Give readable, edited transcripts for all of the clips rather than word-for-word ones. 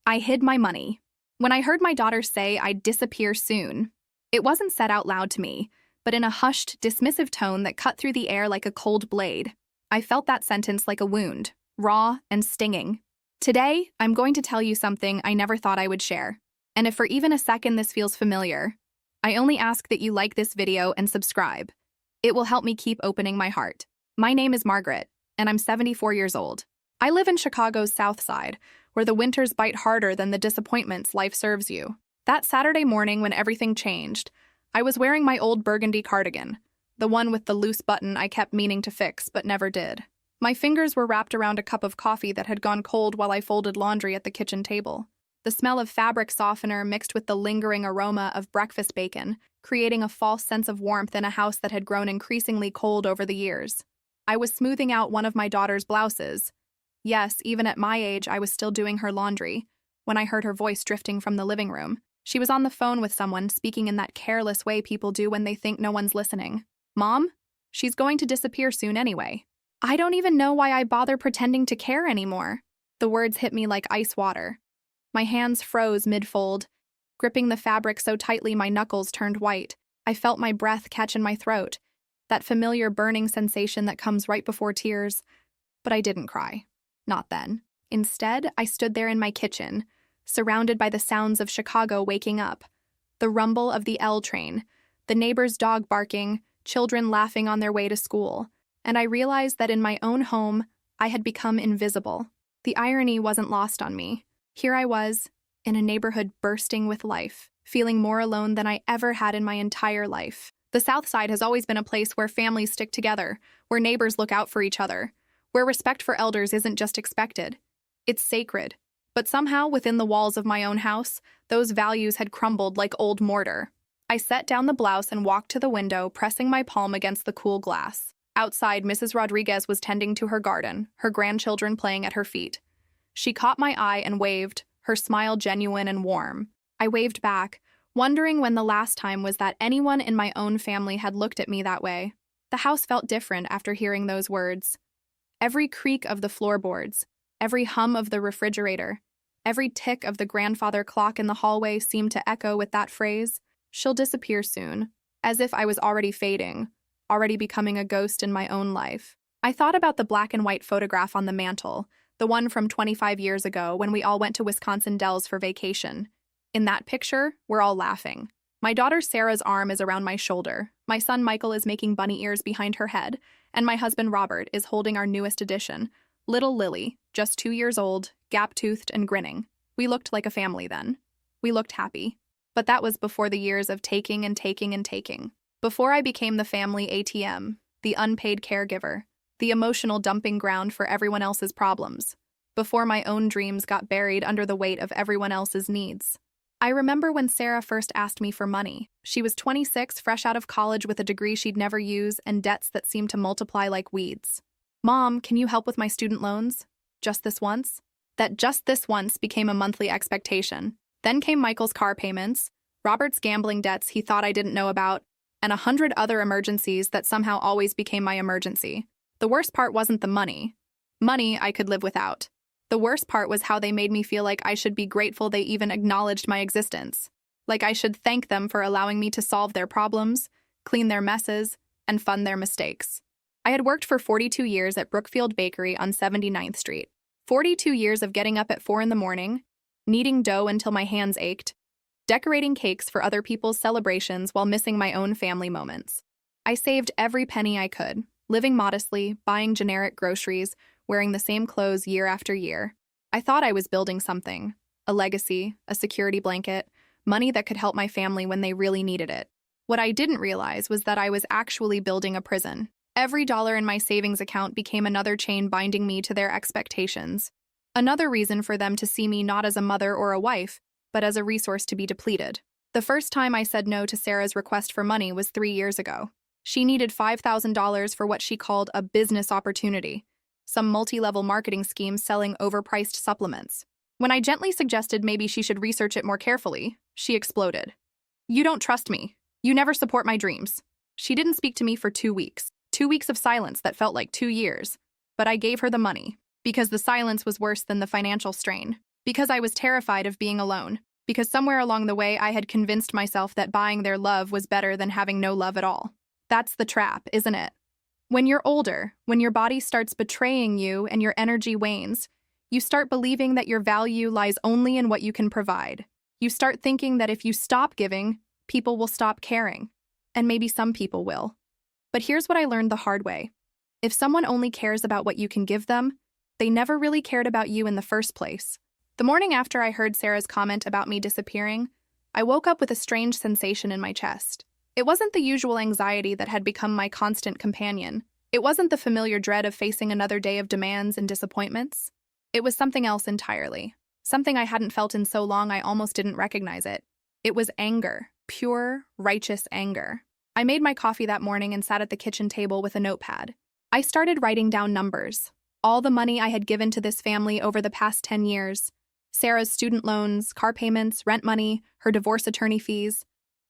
I hid my money. When I heard my daughter say I'd disappear soon, it wasn't said out loud to me, but in a hushed, dismissive tone that cut through the air like a cold blade. I felt that sentence like a wound, raw and stinging. Today, I'm going to tell you something I never thought I would share. And if for even a second this feels familiar, I only ask that you like this video and subscribe. It will help me keep opening my heart. My name is Margaret, and I'm 74 years old. I live in Chicago's South Side, where the winters bite harder than the disappointments life serves you. That Saturday morning when everything changed, I was wearing my old burgundy cardigan, the one with the loose button I kept meaning to fix but never did. My fingers were wrapped around a cup of coffee that had gone cold while I folded laundry at the kitchen table. The smell of fabric softener mixed with the lingering aroma of breakfast bacon, creating a false sense of warmth in a house that had grown increasingly cold over the years. I was smoothing out one of my daughter's blouses. Yes, even at my age, I was still doing her laundry, when I heard her voice drifting from the living room. She was on the phone with someone, speaking in that careless way people do when they think no one's listening. Mom? She's going to disappear soon anyway. I don't even know why I bother pretending to care anymore. The words hit me like ice water. My hands froze mid-fold, gripping the fabric so tightly my knuckles turned white. I felt my breath catch in my throat, that familiar burning sensation that comes right before tears. But I didn't cry. Not then. Instead, I stood there in my kitchen, surrounded by the sounds of Chicago waking up. The rumble of the L train, the neighbor's dog barking, children laughing on their way to school. And I realized that in my own home, I had become invisible. The irony wasn't lost on me. Here I was, in a neighborhood bursting with life, feeling more alone than I ever had in my entire life. The South Side has always been a place where families stick together, where neighbors look out for each other, where respect for elders isn't just expected. It's sacred. But somehow, within the walls of my own house, those values had crumbled like old mortar. I set down the blouse and walked to the window, pressing my palm against the cool glass. Outside, Mrs. Rodriguez was tending to her garden, her grandchildren playing at her feet. She caught my eye and waved, her smile genuine and warm. I waved back, wondering when the last time was that anyone in my own family had looked at me that way. The house felt different after hearing those words. Every creak of the floorboards, every hum of the refrigerator, every tick of the grandfather clock in the hallway seemed to echo with that phrase, "She'll disappear soon," as if I was already fading, already becoming a ghost in my own life. I thought about the black and white photograph on the mantle, the one from 25 years ago when we all went to Wisconsin Dells for vacation. In that picture, we're all laughing. My daughter Sarah's arm is around my shoulder, my son Michael is making bunny ears behind her head, and my husband Robert is holding our newest addition, little Lily, just 2 years old, gap-toothed and grinning. We looked like a family then. We looked happy. But that was before the years of taking and taking and taking. Before I became the family ATM, the unpaid caregiver, the emotional dumping ground for everyone else's problems. Before my own dreams got buried under the weight of everyone else's needs. I remember when Sarah first asked me for money. She was 26, fresh out of college with a degree she'd never use and debts that seemed to multiply like weeds. "Mom, can you help with my student loans? Just this once?" That just this once became a monthly expectation. Then came Michael's car payments, Robert's gambling debts he thought I didn't know about, and 100 other emergencies that somehow always became my emergency. The worst part wasn't the money. Money I could live without. The worst part was how they made me feel like I should be grateful they even acknowledged my existence. Like I should thank them for allowing me to solve their problems, clean their messes, and fund their mistakes. I had worked for 42 years at Brookfield Bakery on 79th Street. 42 years of getting up at 4 in the morning, kneading dough until my hands ached, decorating cakes for other people's celebrations while missing my own family moments. I saved every penny I could, living modestly, buying generic groceries, wearing the same clothes year after year. I thought I was building something, a legacy, a security blanket, money that could help my family when they really needed it. What I didn't realize was that I was actually building a prison. Every dollar in my savings account became another chain binding me to their expectations. Another reason for them to see me not as a mother or a wife, but as a resource to be depleted. The first time I said no to Sarah's request for money was 3 years ago. She needed $5,000 for what she called a business opportunity, some multi-level marketing scheme selling overpriced supplements. When I gently suggested maybe she should research it more carefully, she exploded. "You don't trust me. You never support my dreams." She didn't speak to me for 2 weeks. 2 weeks of silence that felt like 2 years. But I gave her the money, because the silence was worse than the financial strain. Because I was terrified of being alone. Because somewhere along the way I had convinced myself that buying their love was better than having no love at all. That's the trap, isn't it? When you're older, when your body starts betraying you and your energy wanes, you start believing that your value lies only in what you can provide. You start thinking that if you stop giving, people will stop caring. And maybe some people will. But here's what I learned the hard way. If someone only cares about what you can give them, they never really cared about you in the first place. The morning after I heard Sarah's comment about me disappearing, I woke up with a strange sensation in my chest. It wasn't the usual anxiety that had become my constant companion. It wasn't the familiar dread of facing another day of demands and disappointments. It was something else entirely. Something I hadn't felt in so long I almost didn't recognize it. It was anger. Pure, righteous anger. I made my coffee that morning and sat at the kitchen table with a notepad. I started writing down numbers. All the money I had given to this family over the past 10 years. Sarah's student loans, car payments, rent money, her divorce attorney fees,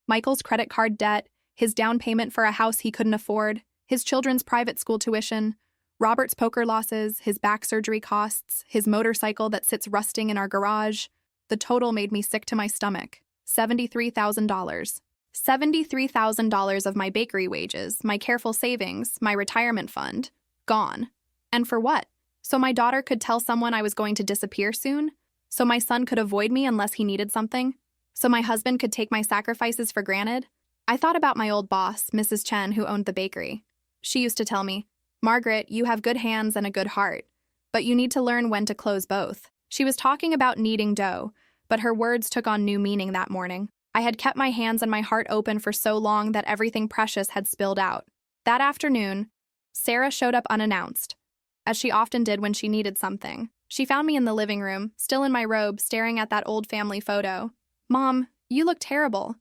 Michael's credit card debt, his down payment for a house he couldn't afford, his children's private school tuition, Robert's poker losses, his back surgery costs, his motorcycle that sits rusting in our garage. The total made me sick to my stomach. $73,000. $73,000 of my bakery wages, my careful savings, my retirement fund, gone. And for what? So my daughter could tell someone I was going to disappear soon? So my son could avoid me unless he needed something? So my husband could take my sacrifices for granted? I thought about my old boss, Mrs. Chen, who owned the bakery. She used to tell me, "Margaret, you have good hands and a good heart, but you need to learn when to close both." She was talking about kneading dough, but her words took on new meaning that morning. I had kept my hands and my heart open for so long that everything precious had spilled out. That afternoon, Sarah showed up unannounced, as she often did when she needed something. She found me in the living room, still in my robe, staring at that old family photo. "Mom, you look terrible.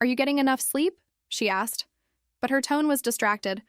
Are you getting enough sleep?" she asked. But her tone was distracted,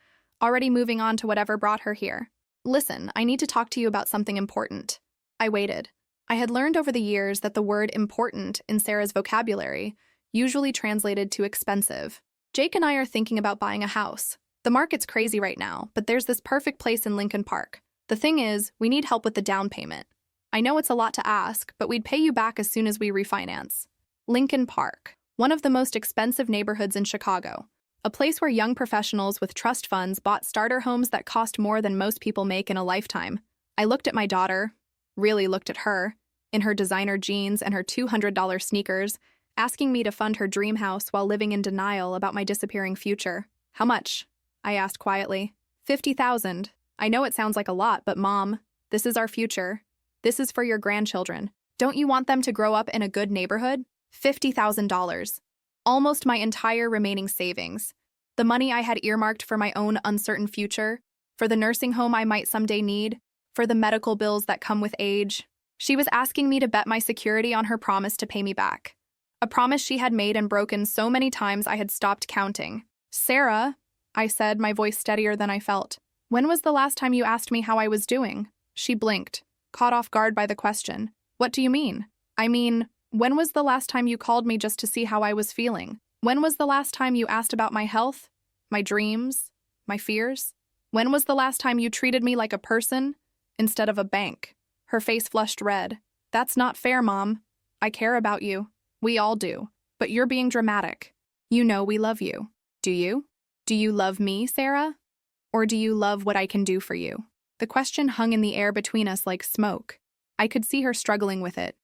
already moving on to whatever brought her here. "Listen, I need to talk to you about something important." I waited. I had learned over the years that the word important in Sarah's vocabulary usually translated to expensive. Jake and I are thinking about buying a house. The market's crazy right now, but there's this perfect place in Lincoln Park. The thing is, we need help with the down payment. I know it's a lot to ask, but we'd pay you back as soon as we refinance. Lincoln Park, one of the most expensive neighborhoods in Chicago. A place where young professionals with trust funds bought starter homes that cost more than most people make in a lifetime. I looked at my daughter, really looked at her, in her designer jeans and her $200 sneakers, asking me to fund her dream house while living in denial about my disappearing future. "How much?" I asked quietly. $50,000. I know it sounds like a lot, but Mom, this is our future. This is for your grandchildren. Don't you want them to grow up in a good neighborhood? $50,000. Almost my entire remaining savings. The money I had earmarked for my own uncertain future, for the nursing home I might someday need, for the medical bills that come with age. She was asking me to bet my security on her promise to pay me back. A promise she had made and broken so many times I had stopped counting. "Sarah," I said, my voice steadier than I felt. "When was the last time you asked me how I was doing?" She blinked, caught off guard by the question. "What do you mean?" "I mean, when was the last time you called me just to see how I was feeling? When was the last time you asked about my health, my dreams, my fears? When was the last time you treated me like a person instead of a bank?" Her face flushed red. "That's not fair, Mom. I care about you. We all do. But you're being dramatic. You know we love you. Do you? Do you love me, Sarah? Or do you love what I can do for you?" The question hung in the air between us like smoke. I could see her struggling with it.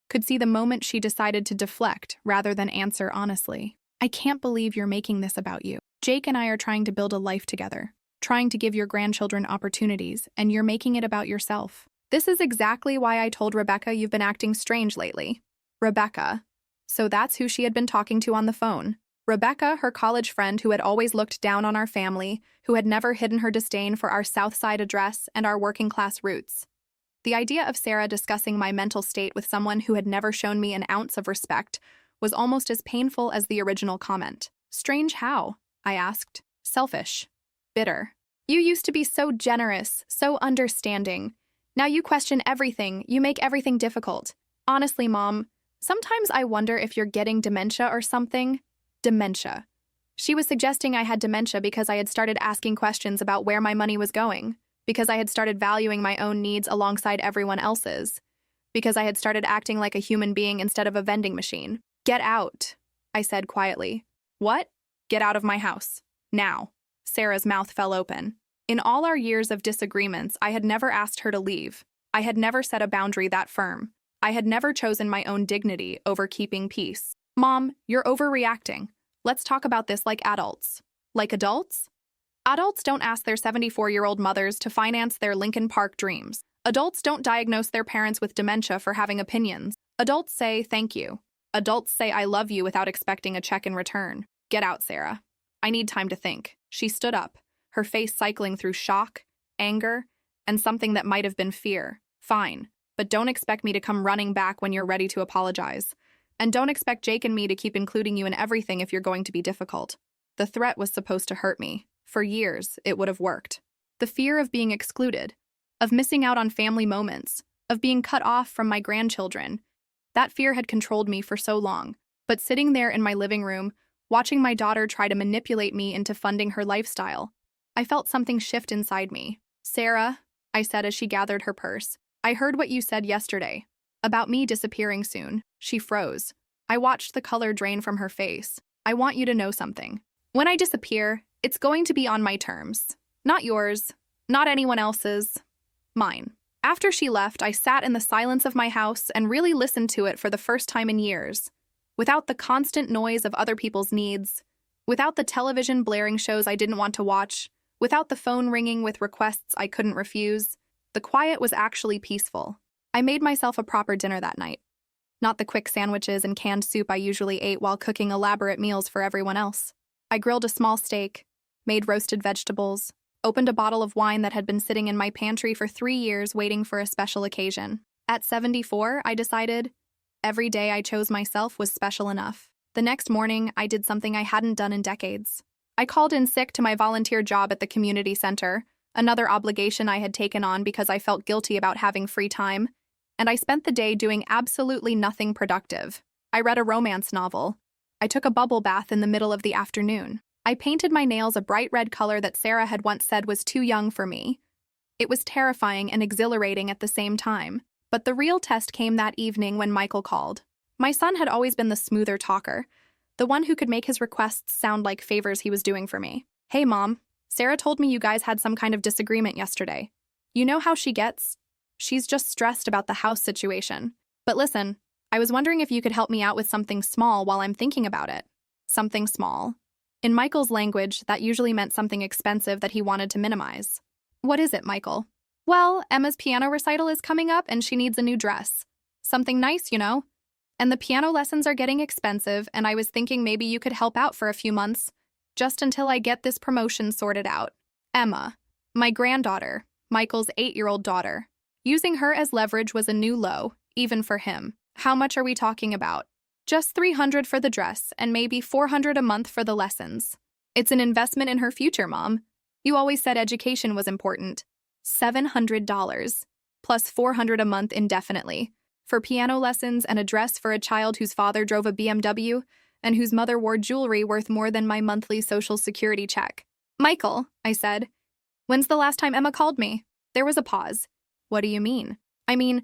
Could see the moment she decided to deflect rather than answer honestly. "I can't believe you're making this about you. Jake and I are trying to build a life together, trying to give your grandchildren opportunities, and you're making it about yourself. This is exactly why I told Rebecca you've been acting strange lately." Rebecca. So that's who she had been talking to on the phone. Rebecca, her college friend who had always looked down on our family, who had never hidden her disdain for our South Side address and our working-class roots. The idea of Sarah discussing my mental state with someone who had never shown me an ounce of respect was almost as painful as the original comment. "Strange how?" I asked. "Selfish. Bitter. You used to be so generous, so understanding. Now you question everything, you make everything difficult. Honestly, Mom, sometimes I wonder if you're getting dementia or something." Dementia. She was suggesting I had dementia because I had started asking questions about where my money was going, because I had started valuing my own needs alongside everyone else's. because I had started acting like a human being instead of a vending machine. Get out, I said quietly. What? Get out of my house. Now. Sarah's mouth fell open. In all our years of disagreements, I had never asked her to leave. I had never set a boundary that firm. I had never chosen my own dignity over keeping peace. Mom, you're overreacting. Let's talk about this like adults. Like adults? Adults don't ask their 74-year-old mothers to finance their Lincoln Park dreams. Adults don't diagnose their parents with dementia for having opinions. Adults say thank you. Adults say I love you without expecting a check in return. Get out, Sarah. I need time to think. She stood up, her face cycling through shock, anger, and something that might have been fear. Fine, but don't expect me to come running back when you're ready to apologize. And don't expect Jake and me to keep including you in everything if you're going to be difficult. The threat was supposed to hurt me. For years, it would have worked. The fear of being excluded, of missing out on family moments, of being cut off from my grandchildren. That fear had controlled me for so long. But sitting there in my living room, watching my daughter try to manipulate me into funding her lifestyle, I felt something shift inside me. Sarah, I said as she gathered her purse, I heard what you said yesterday. About me disappearing soon. She froze. I watched the color drain from her face. I want you to know something. When I disappear, it's going to be on my terms. Not yours. Not anyone else's. Mine. After she left, I sat in the silence of my house and really listened to it for the first time in years. Without the constant noise of other people's needs. Without the television blaring shows I didn't want to watch. Without the phone ringing with requests I couldn't refuse. The quiet was actually peaceful. I made myself a proper dinner that night. Not the quick sandwiches and canned soup I usually ate while cooking elaborate meals for everyone else. I grilled a small steak, made roasted vegetables, opened a bottle of wine that had been sitting in my pantry for 3 years waiting for a special occasion. At 74, I decided every day I chose myself was special enough. The next morning, I did something I hadn't done in decades. I called in sick to my volunteer job at the community center, another obligation I had taken on because I felt guilty about having free time, and I spent the day doing absolutely nothing productive. I read a romance novel. I took a bubble bath in the middle of the afternoon. I painted my nails a bright red color that Sarah had once said was too young for me. It was terrifying and exhilarating at the same time. But the real test came that evening when Michael called. My son had always been the smoother talker, the one who could make his requests sound like favors he was doing for me. Hey, Mom. Sarah told me you guys had some kind of disagreement yesterday. You know how she gets? She's just stressed about the house situation. But listen, I was wondering if you could help me out with something small while I'm thinking about it. Something small. In Michael's language, that usually meant something expensive that he wanted to minimize. What is it, Michael? Well, Emma's piano recital is coming up and she needs a new dress. Something nice, you know? And the piano lessons are getting expensive, and I was thinking maybe you could help out for a few months, just until I get this promotion sorted out. Emma, my granddaughter, Michael's 8-year-old daughter. Using her as leverage was a new low, even for him. How much are we talking about? Just $300 for the dress and maybe $400 a month for the lessons. It's an investment in her future, Mom. You always said education was important. $700, plus $400 a month indefinitely, for piano lessons and a dress for a child whose father drove a BMW and whose mother wore jewelry worth more than my monthly Social Security check. Michael, I said, when's the last time Emma called me? There was a pause. What do you mean? I mean,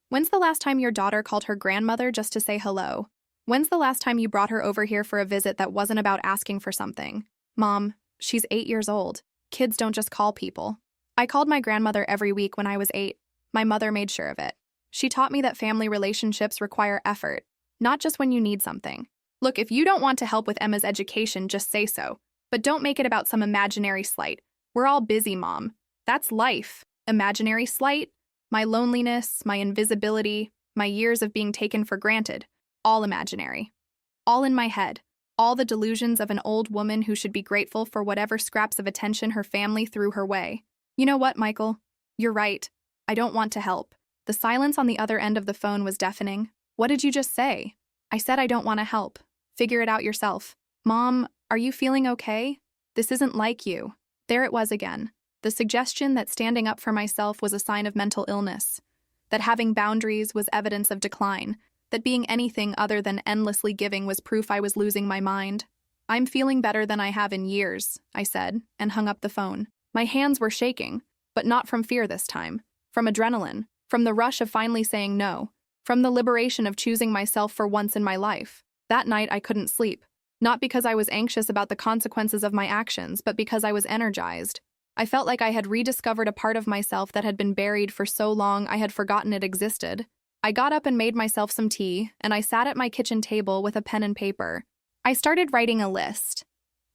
when's the last time your daughter called her grandmother just to say hello? When's the last time you brought her over here for a visit that wasn't about asking for something? Mom, she's 8 years old. Kids don't just call people. I called my grandmother every week when I was 8. My mother made sure of it. She taught me that family relationships require effort, not just when you need something. Look, if you don't want to help with Emma's education, just say so. But don't make it about some imaginary slight. We're all busy, Mom. That's life. Imaginary slight? My loneliness, my invisibility, my years of being taken for granted. All imaginary. All in my head. All the delusions of an old woman who should be grateful for whatever scraps of attention her family threw her way. You know what, Michael? You're right. I don't want to help. The silence on the other end of the phone was deafening. What did you just say? I said I don't want to help. Figure it out yourself. Mom, are you feeling okay? This isn't like you. There it was again. The suggestion that standing up for myself was a sign of mental illness. That having boundaries was evidence of decline. That being anything other than endlessly giving was proof I was losing my mind. I'm feeling better than I have in years, I said, and hung up the phone. My hands were shaking, but not from fear this time. From adrenaline. From the rush of finally saying no. from the liberation of choosing myself for once in my life. That night, I couldn't sleep. Not because I was anxious about the consequences of my actions, but because I was energized. I felt like I had rediscovered a part of myself that had been buried for so long I had forgotten it existed. I got up and made myself some tea, and I sat at my kitchen table with a pen and paper. I started writing a list,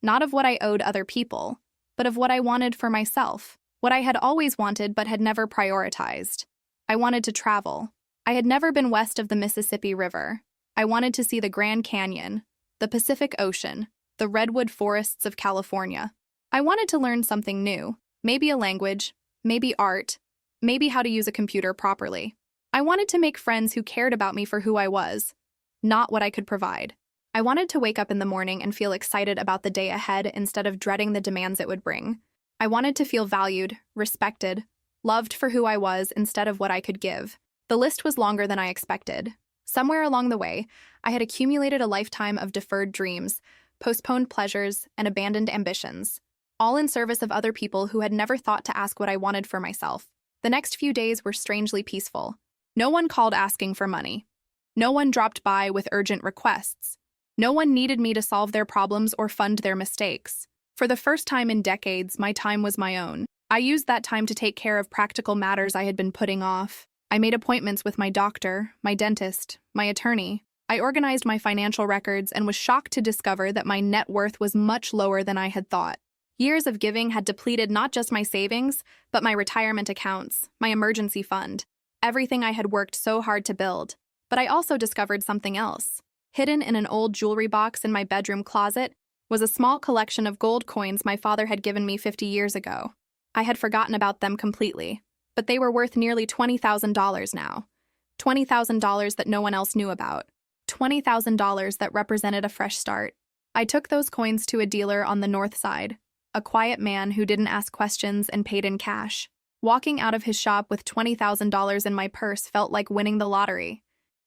not of what I owed other people, but of what I wanted for myself, what I had always wanted but had never prioritized. I wanted to travel. I had never been west of the Mississippi River. I wanted to see the Grand Canyon, the Pacific Ocean, the redwood forests of California. I wanted to learn something new, maybe a language, maybe art, maybe how to use a computer properly. I wanted to make friends who cared about me for who I was, not what I could provide. I wanted to wake up in the morning and feel excited about the day ahead instead of dreading the demands it would bring. I wanted to feel valued, respected, loved for who I was instead of what I could give. The list was longer than I expected. Somewhere along the way, I had accumulated a lifetime of deferred dreams, postponed pleasures, and abandoned ambitions, all in service of other people who had never thought to ask what I wanted for myself. The next few days were strangely peaceful. No one called asking for money. No one dropped by with urgent requests. No one needed me to solve their problems or fund their mistakes. For the first time in decades, my time was my own. I used that time to take care of practical matters I had been putting off. I made appointments with my doctor, my dentist, my attorney. I organized my financial records and was shocked to discover that my net worth was much lower than I had thought. Years of giving had depleted not just my savings, but my retirement accounts, my emergency fund, everything I had worked so hard to build. But I also discovered something else. Hidden in an old jewelry box in my bedroom closet was a small collection of gold coins my father had given me 50 years ago. I had forgotten about them completely, but they were worth nearly $20,000 now. $20,000 that no one else knew about. $20,000 that represented a fresh start. I took those coins to a dealer on the north side, a quiet man who didn't ask questions and paid in cash. Walking out of his shop with $20,000 in my purse felt like winning the lottery.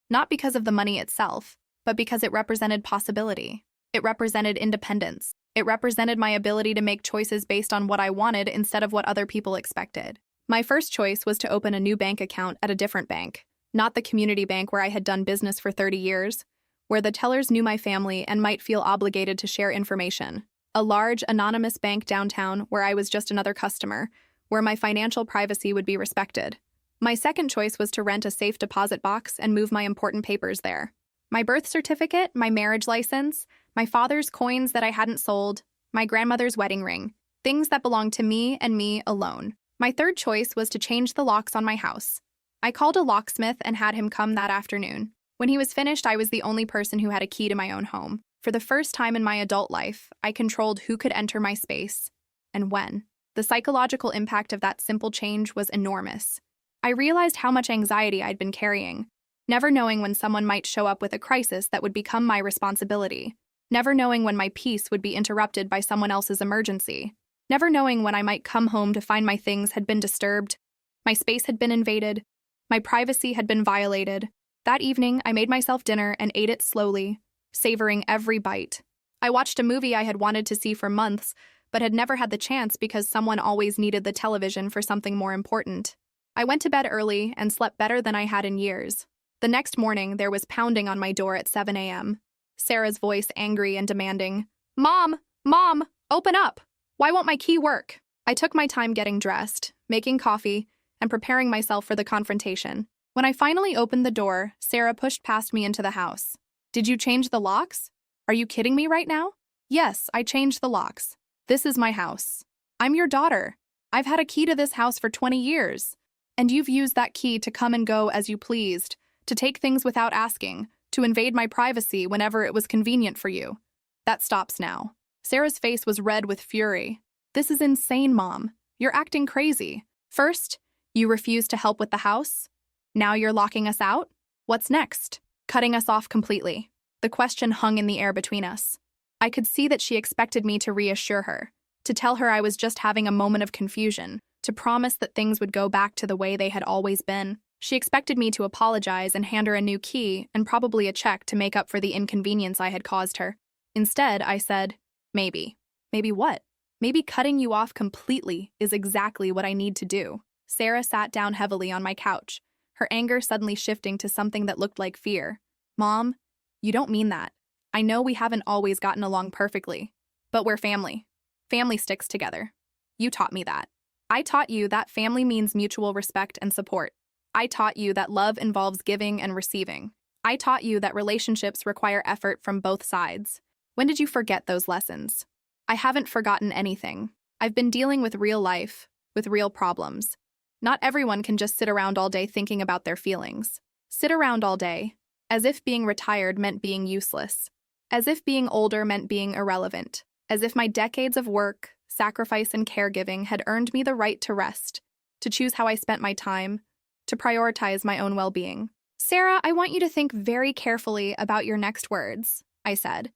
Not because of the money itself, but because it represented possibility. It represented independence. It represented my ability to make choices based on what I wanted instead of what other people expected. My first choice was to open a new bank account at a different bank, not the community bank where I had done business for 30 years, where the tellers knew my family and might feel obligated to share information. A large, anonymous bank downtown where I was just another customer, where my financial privacy would be respected. My second choice was to rent a safe deposit box and move my important papers there. My birth certificate, my marriage license, my father's coins that I hadn't sold, my grandmother's wedding ring, things that belonged to me and me alone. My third choice was to change the locks on my house. I called a locksmith and had him come that afternoon. When he was finished, I was the only person who had a key to my own home. For the first time in my adult life, I controlled who could enter my space and when. The psychological impact of that simple change was enormous. I realized how much anxiety I'd been carrying, never knowing when someone might show up with a crisis that would become my responsibility, never knowing when my peace would be interrupted by someone else's emergency, never knowing when I might come home to find my things had been disturbed, my space had been invaded, my privacy had been violated. That evening, I made myself dinner and ate it slowly, savoring every bite. I watched a movie I had wanted to see for months, but had never had the chance because someone always needed the television for something more important. I went to bed early and slept better than I had in years. The next morning, there was pounding on my door at 7 a.m. Sarah's voice angry and demanding, "Mom! Mom! Open up! Why won't my key work?" I took my time getting dressed, making coffee, and preparing myself for the confrontation. When I finally opened the door, Sarah pushed past me into the house. "Did you change the locks? Are you kidding me right now?" "Yes, I changed the locks. This is my house. I'm your daughter. I've had a key to this house for 20 years. And you've used that key to come and go as you pleased, to take things without asking, to invade my privacy whenever it was convenient for you. That stops now." Sarah's face was red with fury. "This is insane, Mom. You're acting crazy. First, you refused to help with the house. Now you're locking us out? What's next?" Cutting us off completely. The question hung in the air between us. I could see that she expected me to reassure her, to tell her I was just having a moment of confusion, to promise that things would go back to the way they had always been. She expected me to apologize and hand her a new key and probably a check to make up for the inconvenience I had caused her. Instead, I said, "Maybe." "Maybe what?" "Maybe cutting you off completely is exactly what I need to do." Sarah sat down heavily on my couch, her anger suddenly shifting to something that looked like fear. Mom, you don't mean that. I know we haven't always gotten along perfectly, but we're family. Family sticks together. You taught me that. I taught you that family means mutual respect and support. I taught you that love involves giving and receiving. I taught you that relationships require effort from both sides. When did you forget those lessons? I haven't forgotten anything. I've been dealing with real life, with real problems. Not everyone can just sit around all day thinking about their feelings. Sit around all day, as if being retired meant being useless. As if being older meant being irrelevant. As if my decades of work, sacrifice, and caregiving had earned me the right to rest, to choose how I spent my time, to prioritize my own well-being. Sarah, I want you to think very carefully about your next words, I said,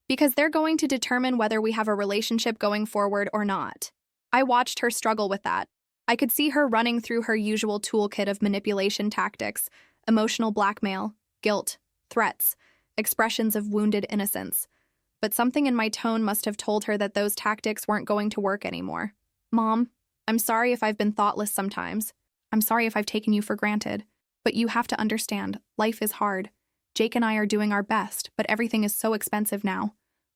because they're going to determine whether we have a relationship going forward or not. I watched her struggle with that. I could see her running through her usual toolkit of manipulation tactics, emotional blackmail, guilt, threats, expressions of wounded innocence. But something in my tone must have told her that those tactics weren't going to work anymore. Mom, I'm sorry if I've been thoughtless sometimes. I'm sorry if I've taken you for granted. But you have to understand, life is hard. Jake and I are doing our best, but everything is so expensive now.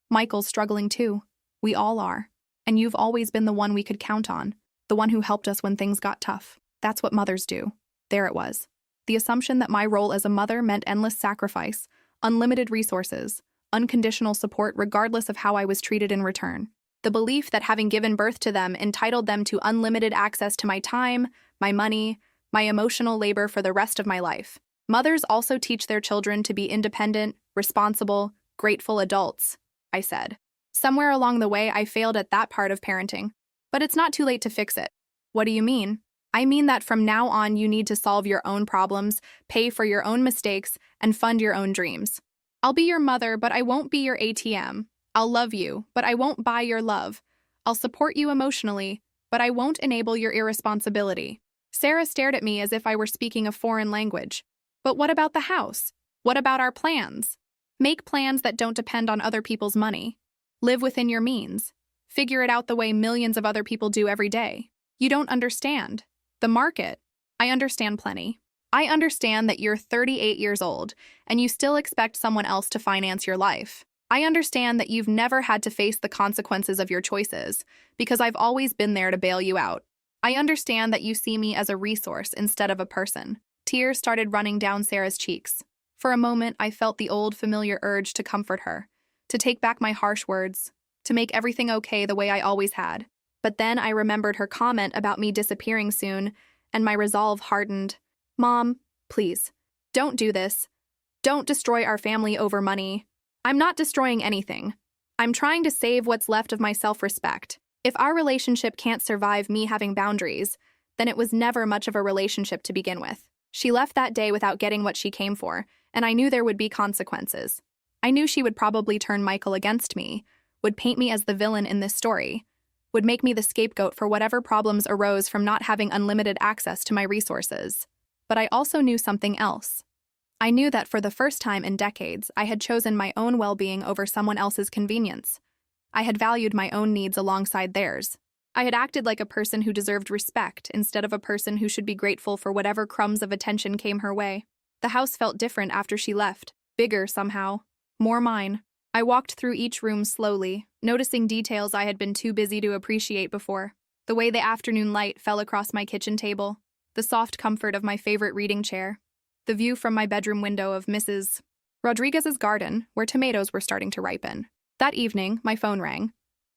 Michael's struggling too. We all are. And you've always been the one we could count on, the one who helped us when things got tough. That's what mothers do. There it was. The assumption that my role as a mother meant endless sacrifice, unlimited resources, unconditional support regardless of how I was treated in return. The belief that having given birth to them entitled them to unlimited access to my time, my money, my emotional labor for the rest of my life. Mothers also teach their children to be independent, responsible, grateful adults, I said. Somewhere along the way, I failed at that part of parenting. But it's not too late to fix it. What do you mean? I mean that from now on, you need to solve your own problems, pay for your own mistakes, and fund your own dreams. I'll be your mother, but I won't be your ATM. I'll love you, but I won't buy your love. I'll support you emotionally, but I won't enable your irresponsibility. Sarah stared at me as if I were speaking a foreign language. But what about the house? What about our plans? Make plans that don't depend on other people's money. Live within your means. Figure it out the way millions of other people do every day. You don't understand. The market. I understand plenty. I understand that you're 38 years old and you still expect someone else to finance your life. I understand that you've never had to face the consequences of your choices because I've always been there to bail you out. I understand that you see me as a resource instead of a person. Tears started running down Sarah's cheeks. For a moment, I felt the old familiar urge to comfort her, to take back my harsh words, to make everything okay the way I always had. But then I remembered her comment about me disappearing soon, and my resolve hardened. Mom, please, don't do this. Don't destroy our family over money. I'm not destroying anything. I'm trying to save what's left of my self-respect. If our relationship can't survive me having boundaries, then it was never much of a relationship to begin with. She left that day without getting what she came for, and I knew there would be consequences. I knew she would probably turn Michael against me, would paint me as the villain in this story, would make me the scapegoat for whatever problems arose from not having unlimited access to my resources. But I also knew something else. I knew that for the first time in decades, I had chosen my own well-being over someone else's convenience. I had valued my own needs alongside theirs. I had acted like a person who deserved respect instead of a person who should be grateful for whatever crumbs of attention came her way. The house felt different after she left, bigger somehow, more mine. I walked through each room slowly, noticing details I had been too busy to appreciate before. The way the afternoon light fell across my kitchen table, the soft comfort of my favorite reading chair, the view from my bedroom window of Mrs. Rodriguez's garden, where tomatoes were starting to ripen. That evening, my phone rang.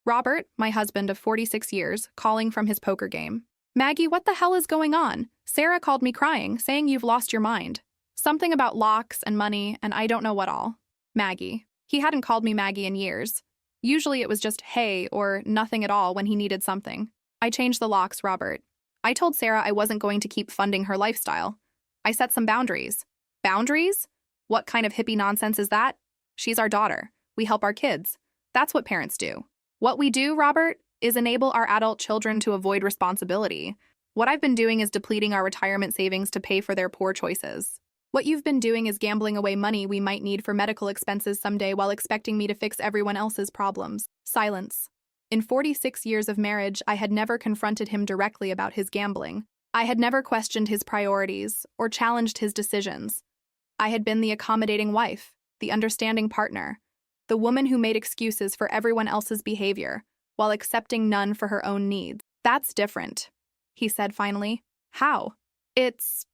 Robert, my husband of 46 years, calling from his poker game. Maggie, what the hell is going on? Sarah called me crying, saying you've lost your mind. Something about locks and money, and I don't know what all. Maggie. He hadn't called me Maggie in years. Usually it was just hey or nothing at all when he needed something. I changed the locks, Robert. I told Sarah I wasn't going to keep funding her lifestyle. I set some boundaries. Boundaries? What kind of hippie nonsense is that? She's our daughter. We help our kids. That's what parents do. What we do, Robert, is enable our adult children to avoid responsibility. What I've been doing is depleting our retirement savings to pay for their poor choices. What you've been doing is gambling away money we might need for medical expenses someday while expecting me to fix everyone else's problems. Silence. In 46 years of marriage, I had never confronted him directly about his gambling. I had never questioned his priorities or challenged his decisions. I had been the accommodating wife, the understanding partner, the woman who made excuses for everyone else's behavior while accepting none for her own needs. That's different, he said finally. How? It's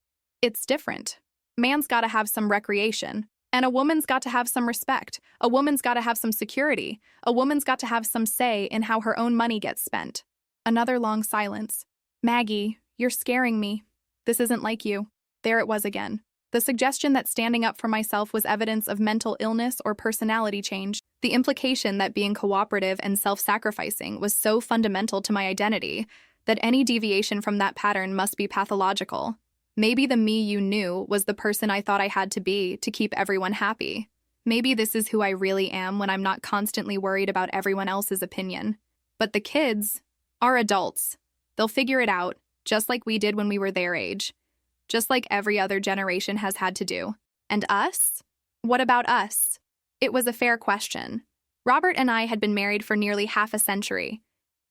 different. Man's gotta have some recreation, and a woman's got to have some respect. A woman's gotta have some security. A woman's got to have some say in how her own money gets spent. Another long silence. Maggie, you're scaring me. This isn't like you. There it was again. The suggestion that standing up for myself was evidence of mental illness or personality change. The implication that being cooperative and self-sacrificing was so fundamental to my identity that any deviation from that pattern must be pathological. Maybe the me you knew was the person I thought I had to be to keep everyone happy. Maybe this is who I really am when I'm not constantly worried about everyone else's opinion. But the kids are adults. They'll figure it out, just like we did when we were their age. Just like every other generation has had to do. And us? What about us? It was a fair question. Robert and I had been married for nearly half a century.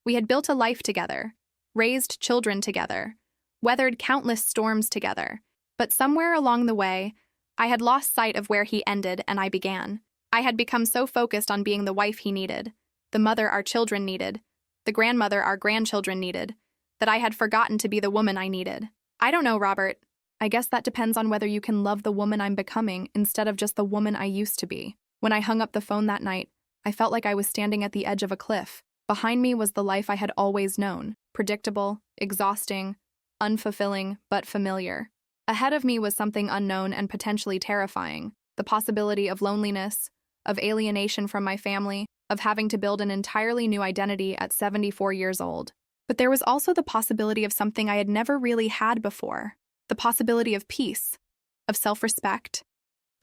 We had built a life together, raised children together, weathered countless storms together. But somewhere along the way, I had lost sight of where he ended and I began. I had become so focused on being the wife he needed, the mother our children needed, the grandmother our grandchildren needed, that I had forgotten to be the woman I needed. I don't know, Robert. I guess that depends on whether you can love the woman I'm becoming instead of just the woman I used to be. When I hung up the phone that night, I felt like I was standing at the edge of a cliff. Behind me was the life I had always known, predictable, exhausting, unfulfilling, but familiar. Ahead of me was something unknown and potentially terrifying, the possibility of loneliness, of alienation from my family, of having to build an entirely new identity at 74 years old. But there was also the possibility of something I had never really had before. The possibility of peace, of self-respect,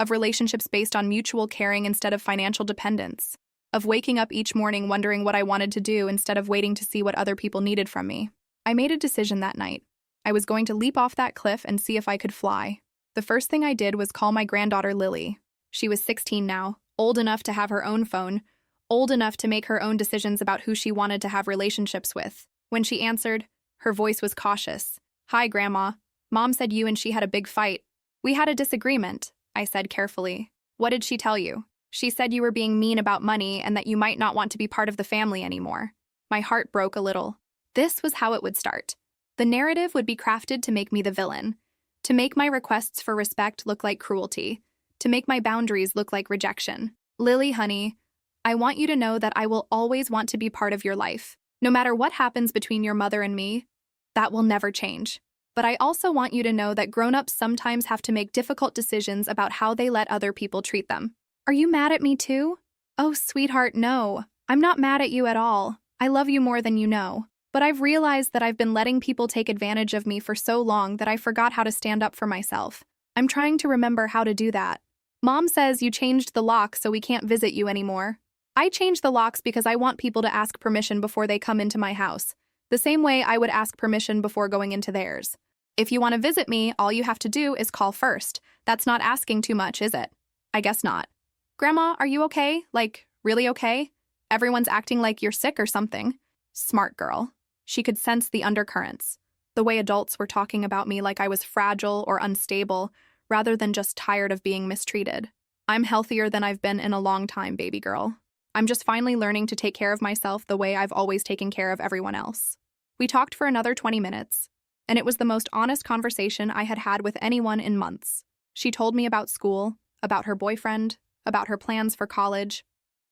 of relationships based on mutual caring instead of financial dependence, of waking up each morning wondering what I wanted to do instead of waiting to see what other people needed from me. I made a decision that night. I was going to leap off that cliff and see if I could fly. The first thing I did was call my granddaughter Lily. She was 16 now, old enough to have her own phone, old enough to make her own decisions about who she wanted to have relationships with. When she answered, her voice was cautious. "Hi, Grandma. Mom said you and she had a big fight." "We had a disagreement," I said carefully. "What did she tell you?" "She said you were being mean about money and that you might not want to be part of the family anymore." My heart broke a little. This was how it would start. The narrative would be crafted to make me the villain, to make my requests for respect look like cruelty, to make my boundaries look like rejection. "Lily, honey, I want you to know that I will always want to be part of your life. No matter what happens between your mother and me, that will never change. But I also want you to know that grown-ups sometimes have to make difficult decisions about how they let other people treat them." "Are you mad at me too?" "Oh, sweetheart, no. I'm not mad at you at all. I love you more than you know. But I've realized that I've been letting people take advantage of me for so long that I forgot how to stand up for myself. I'm trying to remember how to do that. Mom says you changed the locks so we can't visit you anymore. I changed the locks because I want people to ask permission before they come into my house, the same way I would ask permission before going into theirs. If you want to visit me, all you have to do is call first. That's not asking too much, is it?" "I guess not." "Grandma, are you okay? Like, really okay? Everyone's acting like you're sick or something." Smart girl. She could sense the undercurrents, the way adults were talking about me like I was fragile or unstable, rather than just tired of being mistreated. "I'm healthier than I've been in a long time, baby girl. I'm just finally learning to take care of myself the way I've always taken care of everyone else." We talked for another 20 minutes, and it was the most honest conversation I had had with anyone in months. She told me about school, about her boyfriend, about her plans for college.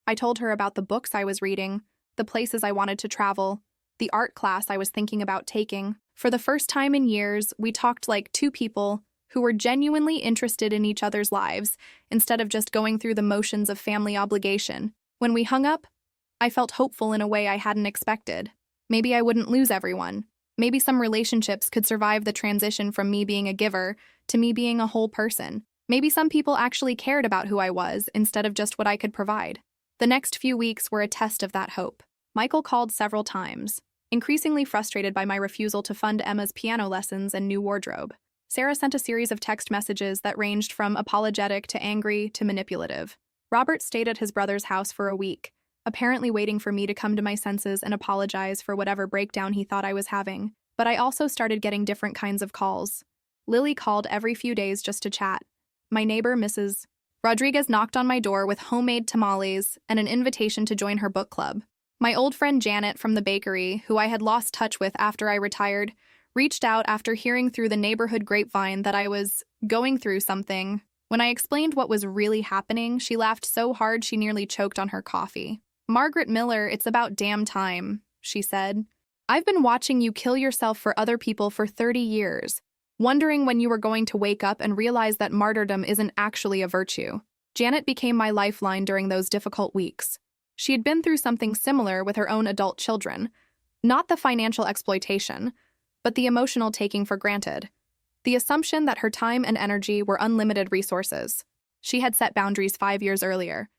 I told her about the books I was reading, the places I wanted to travel, the art class I was thinking about taking. For the first time in years, we talked like two people who were genuinely interested in each other's lives instead of just going through the motions of family obligation. When we hung up, I felt hopeful in a way I hadn't expected. Maybe I wouldn't lose everyone. Maybe some relationships could survive the transition from me being a giver to me being a whole person. Maybe some people actually cared about who I was instead of just what I could provide. The next few weeks were a test of that hope. Michael called several times, increasingly frustrated by my refusal to fund Emma's piano lessons and new wardrobe. Sarah sent a series of text messages that ranged from apologetic to angry to manipulative. Robert stayed at his brother's house for a week, apparently waiting for me to come to my senses and apologize for whatever breakdown he thought I was having. But But I also started getting different kinds of calls. Lily called every few days just to chat. My neighbor, Mrs. Rodriguez, knocked on my door with homemade tamales and an invitation to join her book club. My old friend Janet from the bakery, who I had lost touch with after I retired, reached out after hearing through the neighborhood grapevine that I was going through something. When I explained what was really happening, she laughed so hard she nearly choked on her coffee. "Margaret Miller, it's about damn time," she said. "I've been watching you kill yourself for other people for 30 years, wondering when you were going to wake up and realize that martyrdom isn't actually a virtue." Janet became my lifeline during those difficult weeks. She had been through something similar with her own adult children, not the financial exploitation, but the emotional taking for granted, the assumption that her time and energy were unlimited resources. She had set boundaries 5 years earlier,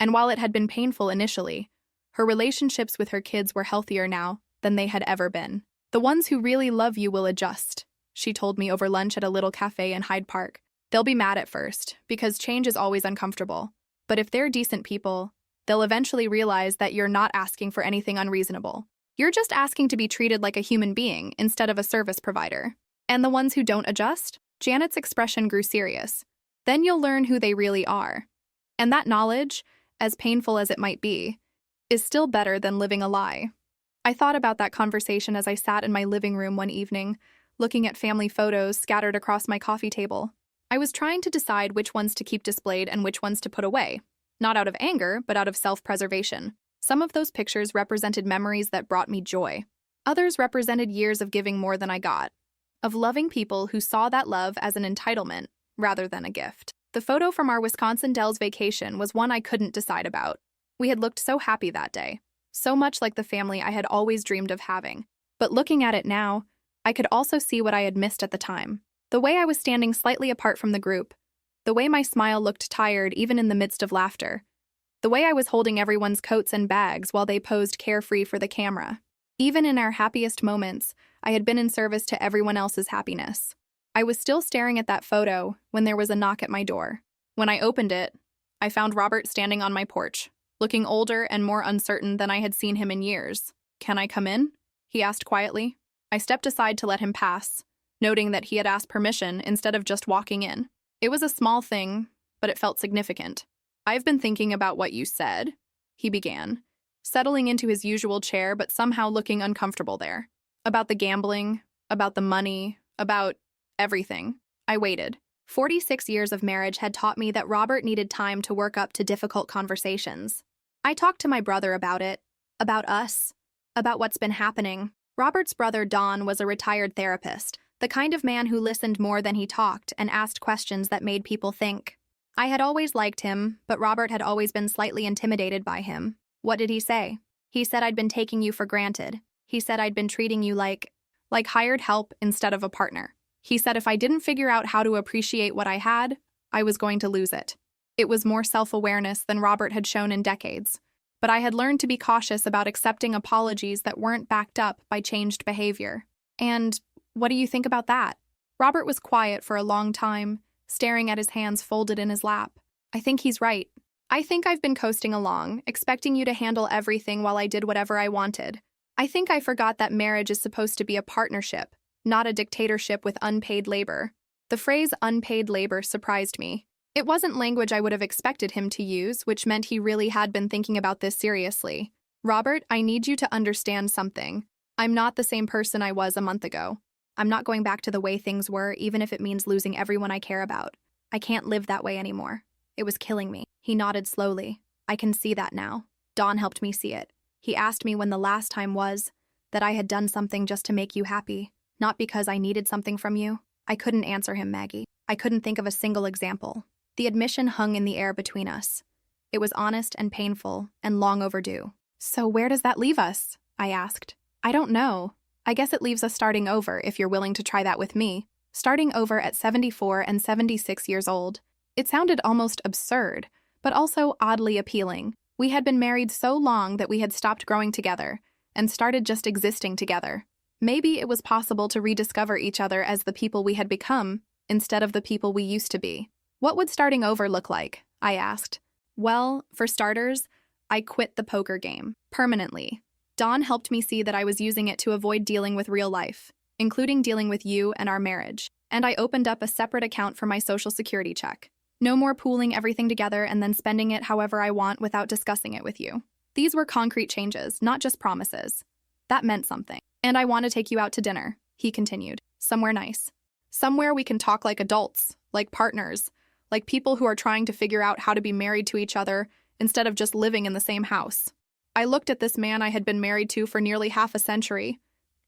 and while it had been painful initially, her relationships with her kids were healthier now than they had ever been. "The ones who really love you will adjust," she told me over lunch at a little cafe in Hyde Park. "They'll be mad at first, because change is always uncomfortable. But if they're decent people, they'll eventually realize that you're not asking for anything unreasonable. You're just asking to be treated like a human being instead of a service provider. And the ones who don't adjust?" Janet's expression grew serious. "Then you'll learn who they really are. And that knowledge, as painful as it might be, is still better than living a lie." I thought about that conversation as I sat in my living room one evening, looking at family photos scattered across my coffee table. I was trying to decide which ones to keep displayed and which ones to put away, not out of anger, but out of self-preservation. Some of those pictures represented memories that brought me joy. Others represented years of giving more than I got, of loving people who saw that love as an entitlement rather than a gift. The photo from our Wisconsin Dells vacation was one I couldn't decide about. We had looked so happy that day, so much like the family I had always dreamed of having. But looking at it now, I could also see what I had missed at the time. The way I was standing slightly apart from the group, the way my smile looked tired even in the midst of laughter, the way I was holding everyone's coats and bags while they posed carefree for the camera. Even in our happiest moments, I had been in service to everyone else's happiness. I was still staring at that photo when there was a knock at my door. When I opened it, I found Robert standing on my porch, looking older and more uncertain than I had seen him in years. "Can I come in?" he asked quietly. I stepped aside to let him pass, noting that he had asked permission instead of just walking in. It was a small thing, but it felt significant. "I've been thinking about what you said," he began, settling into his usual chair but somehow looking uncomfortable there. "About the gambling, about the money, about everything." I waited. 46 years of marriage had taught me that Robert needed time to work up to difficult conversations. I talked to my brother about it, about us, about what's been happening. Robert's brother Don was a retired therapist, the kind of man who listened more than he talked and asked questions that made people think. I had always liked him, but Robert had always been slightly intimidated by him. What did he say? He said I'd been taking you for granted. He said I'd been treating you like hired help instead of a partner. He said if I didn't figure out how to appreciate what I had, I was going to lose it. It was more self-awareness than Robert had shown in decades, but I had learned to be cautious about accepting apologies that weren't backed up by changed behavior. "And what do you think about that?" Robert was quiet for a long time, staring at his hands folded in his lap. "I think he's right. I think I've been coasting along, expecting you to handle everything while I did whatever I wanted. I think I forgot that marriage is supposed to be a partnership, not a dictatorship with unpaid labor." The phrase unpaid labor surprised me. It wasn't language I would have expected him to use, which meant he really had been thinking about this seriously. "Robert, I need you to understand something. I'm not the same person I was a month ago. I'm not going back to the way things were, even if it means losing everyone I care about. I can't live that way anymore. It was killing me." He nodded slowly. "I can see that now. Don helped me see it. He asked me when the last time was, that I had done something just to make you happy, not because I needed something from you." I couldn't answer him, Maggie. I couldn't think of a single example. The admission hung in the air between us. It was honest and painful, and long overdue. "So where does that leave us?" I asked. "I don't know. I guess it leaves us starting over if you're willing to try that with me. Starting over at 74 and 76 years old." It sounded almost absurd, but also oddly appealing. We had been married so long that we had stopped growing together and started just existing together. Maybe it was possible to rediscover each other as the people we had become instead of the people we used to be. "What would starting over look like?" I asked. "Well, for starters, I quit the poker game permanently. Don helped me see that I was using it to avoid dealing with real life. including dealing with you and our marriage. And I opened up a separate account for my Social Security check. No more pooling everything together and then spending it however I want without discussing it with you. These were concrete changes, not just promises. That meant something. And I want to take you out to dinner, he continued. Somewhere nice. Somewhere we can talk like adults, like partners, like people who are trying to figure out how to be married to each other instead of just living in the same house. I looked at this man I had been married to for nearly half a century.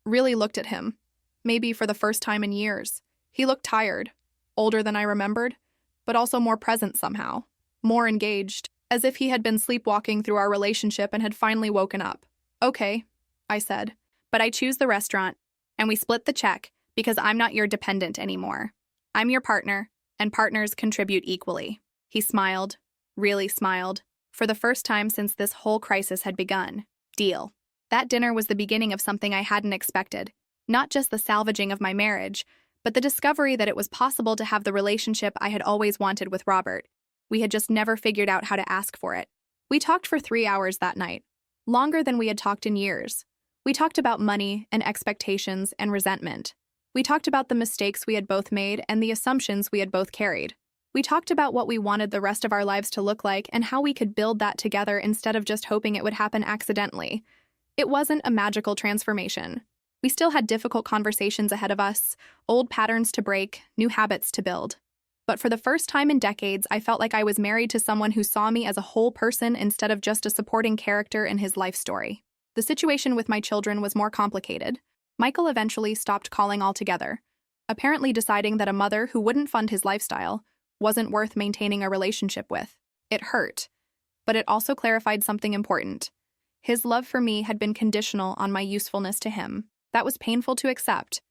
Really looked at him. Maybe for the first time in years. He looked tired, older than I remembered, but also more present somehow, more engaged, as if he had been sleepwalking through our relationship and had finally woken up. Okay, I said, but I choose the restaurant, and we split the check because I'm not your dependent anymore. I'm your partner, and partners contribute equally. He smiled, really smiled, for the first time since this whole crisis had begun. Deal. That dinner was the beginning of something I hadn't expected, not just the salvaging of my marriage, but the discovery that it was possible to have the relationship I had always wanted with Robert. We had just never figured out how to ask for it. We talked for 3 hours that night, longer than we had talked in years. We talked about money and expectations and resentment. We talked about the mistakes we had both made and the assumptions we had both carried. We talked about what we wanted the rest of our lives to look like and how we could build that together instead of just hoping it would happen accidentally. It wasn't a magical transformation. We still had difficult conversations ahead of us, old patterns to break, new habits to build. But for the first time in decades, I felt like I was married to someone who saw me as a whole person instead of just a supporting character in his life story. The situation with my children was more complicated. Michael eventually stopped calling altogether, apparently deciding that a mother who wouldn't fund his lifestyle wasn't worth maintaining a relationship with. It hurt, but it also clarified something important. His love for me had been conditional on my usefulness to him. That was painful to accept,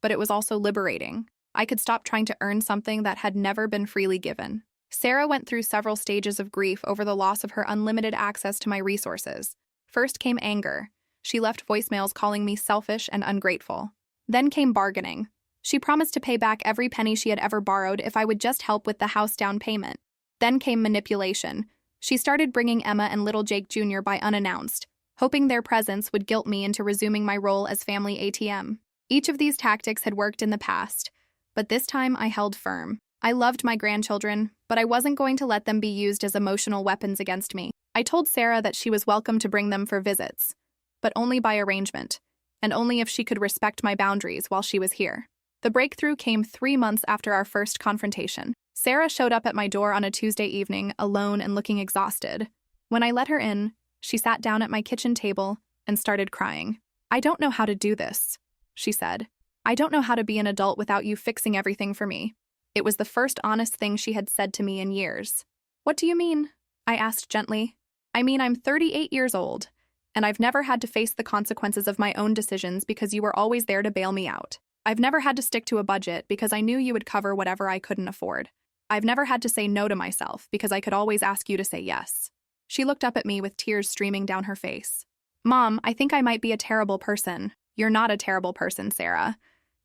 but it was also liberating. I could stop trying to earn something that had never been freely given. Sarah went through several stages of grief over the loss of her unlimited access to my resources. First came anger. She left voicemails calling me selfish and ungrateful. Then came bargaining. She promised to pay back every penny she had ever borrowed if I would just help with the house down payment. Then came manipulation. She started bringing Emma and little Jake Jr. by unannounced, hoping their presence would guilt me into resuming my role as family ATM. Each of these tactics had worked in the past, but this time I held firm. I loved my grandchildren, but I wasn't going to let them be used as emotional weapons against me. I told Sarah that she was welcome to bring them for visits, but only by arrangement, and only if she could respect my boundaries while she was here. The breakthrough came 3 months after our first confrontation. Sarah showed up at my door on a Tuesday evening, alone and looking exhausted. When I let her in, she sat down at my kitchen table and started crying. "I don't know how to do this," she said. "I don't know how to be an adult without you fixing everything for me." It was the first honest thing she had said to me in years. "What do you mean?" I asked gently. "I mean, I'm 38 years old, and I've never had to face the consequences of my own decisions because you were always there to bail me out. I've never had to stick to a budget because I knew you would cover whatever I couldn't afford. I've never had to say no to myself because I could always ask you to say yes." She looked up at me with tears streaming down her face. "Mom, I think I might be a terrible person." "You're not a terrible person, Sarah.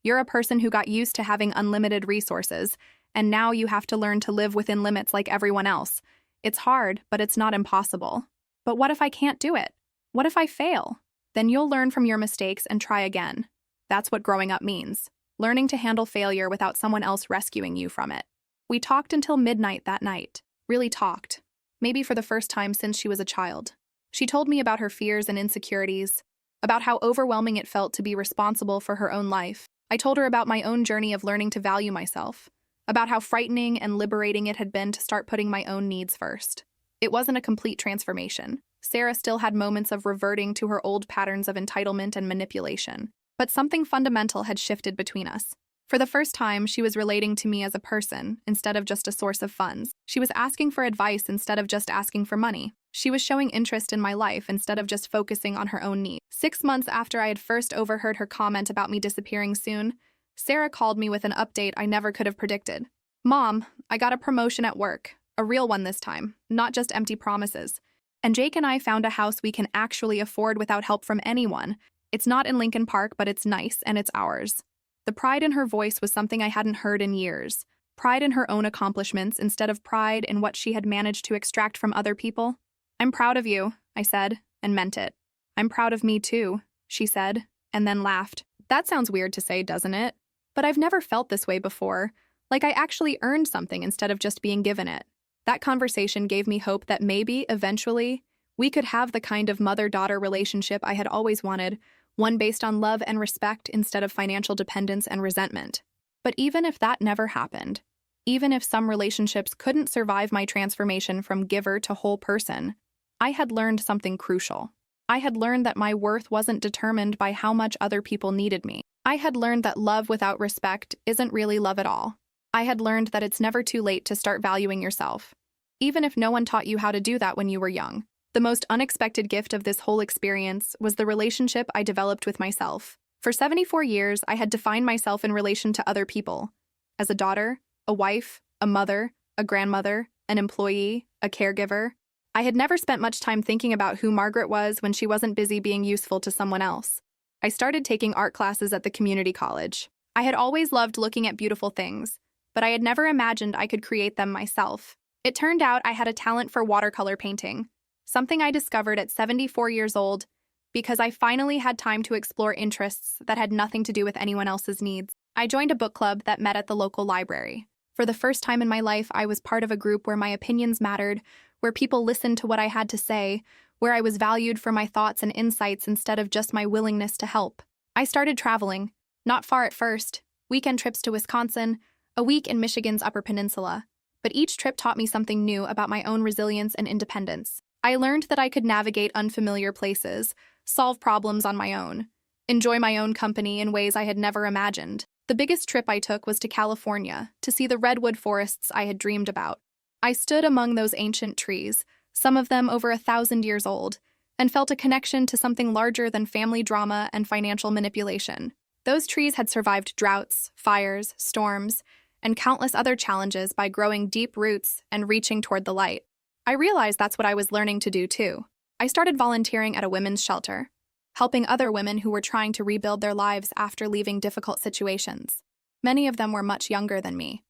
You're a person who got used to having unlimited resources, and now you have to learn to live within limits like everyone else. It's hard, but it's not impossible." "But what if I can't do it? What if I fail?" "Then you'll learn from your mistakes and try again." That's what growing up means, learning to handle failure without someone else rescuing you from it. We talked until midnight that night. Really talked. Maybe for the first time since she was a child. She told me about her fears and insecurities, about how overwhelming it felt to be responsible for her own life. I told her about my own journey of learning to value myself, about how frightening and liberating it had been to start putting my own needs first. It wasn't a complete transformation. Sarah still had moments of reverting to her old patterns of entitlement and manipulation. But something fundamental had shifted between us. For the first time, she was relating to me as a person instead of just a source of funds. She was asking for advice instead of just asking for money. She was showing interest in my life instead of just focusing on her own needs. 6 months after I had first overheard her comment about me disappearing soon, Sarah called me with an update I never could have predicted. "Mom, I got a promotion at work. A real one this time, not just empty promises. And Jake and I found a house we can actually afford without help from anyone. It's not in Lincoln Park, but it's nice and it's ours." The pride in her voice was something I hadn't heard in years. Pride in her own accomplishments instead of pride in what she had managed to extract from other people. "I'm proud of you," I said, and meant it. "I'm proud of me too," she said, and then laughed. That sounds weird to say, doesn't it? But I've never felt this way before, like I actually earned something instead of just being given it. That conversation gave me hope that maybe, eventually, we could have the kind of mother-daughter relationship I had always wanted, one based on love and respect instead of financial dependence and resentment. But even if that never happened, even if some relationships couldn't survive my transformation from giver to whole person, I had learned something crucial. I had learned that my worth wasn't determined by how much other people needed me. I had learned that love without respect isn't really love at all. I had learned that it's never too late to start valuing yourself, even if no one taught you how to do that when you were young. The most unexpected gift of this whole experience was the relationship I developed with myself. For 74 years, I had defined myself in relation to other people. As a daughter, a wife, a mother, a grandmother, an employee, a caregiver. I had never spent much time thinking about who Margaret was when she wasn't busy being useful to someone else. I started taking art classes at the community college. I had always loved looking at beautiful things, but I had never imagined I could create them myself. It turned out I had a talent for watercolor painting, something I discovered at 74 years old because I finally had time to explore interests that had nothing to do with anyone else's needs. I joined a book club that met at the local library. For the first time in my life, I was part of a group where my opinions mattered, where people listened to what I had to say, where I was valued for my thoughts and insights instead of just my willingness to help. I started traveling, not far at first, weekend trips to Wisconsin, a week in Michigan's Upper Peninsula. But each trip taught me something new about my own resilience and independence. I learned that I could navigate unfamiliar places, solve problems on my own, enjoy my own company in ways I had never imagined. The biggest trip I took was to California, to see the redwood forests I had dreamed about. I stood among those ancient trees, some of them over 1,000 years old, and felt a connection to something larger than family drama and financial manipulation. Those trees had survived droughts, fires, storms, and countless other challenges by growing deep roots and reaching toward the light. I realized that's what I was learning to do too. I started volunteering at a women's shelter, helping other women who were trying to rebuild their lives after leaving difficult situations. Many of them were much younger than me,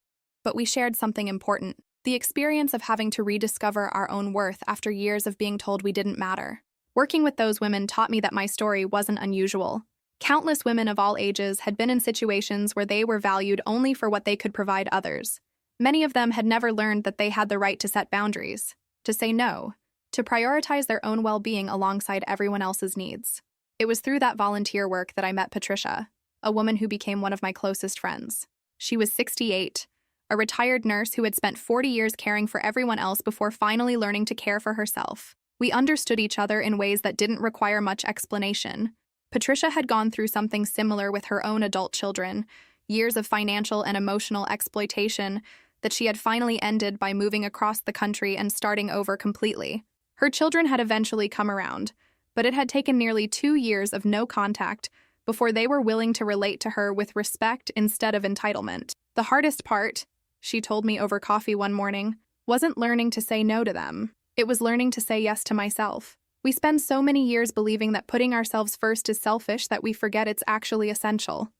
but we shared something important: the experience of having to rediscover our own worth after years of being told we didn't matter. Working with those women taught me that my story wasn't unusual. Countless women of all ages had been in situations where they were valued only for what they could provide others. Many of them had never learned that they had the right to set boundaries, to say no, to prioritize their own well-being alongside everyone else's needs. It was through that volunteer work that I met Patricia, a woman who became one of my closest friends. She was 68, a retired nurse who had spent 40 years caring for everyone else before finally learning to care for herself. We understood each other in ways that didn't require much explanation. Patricia had gone through something similar with her own adult children, years of financial and emotional exploitation that she had finally ended by moving across the country and starting over completely. Her children had eventually come around, but it had taken nearly 2 years of no contact before they were willing to relate to her with respect instead of entitlement. The hardest part, she told me over coffee one morning, wasn't learning to say no to them. It was learning to say yes to myself. We spend so many years believing that putting ourselves first is selfish that we forget it's actually essential.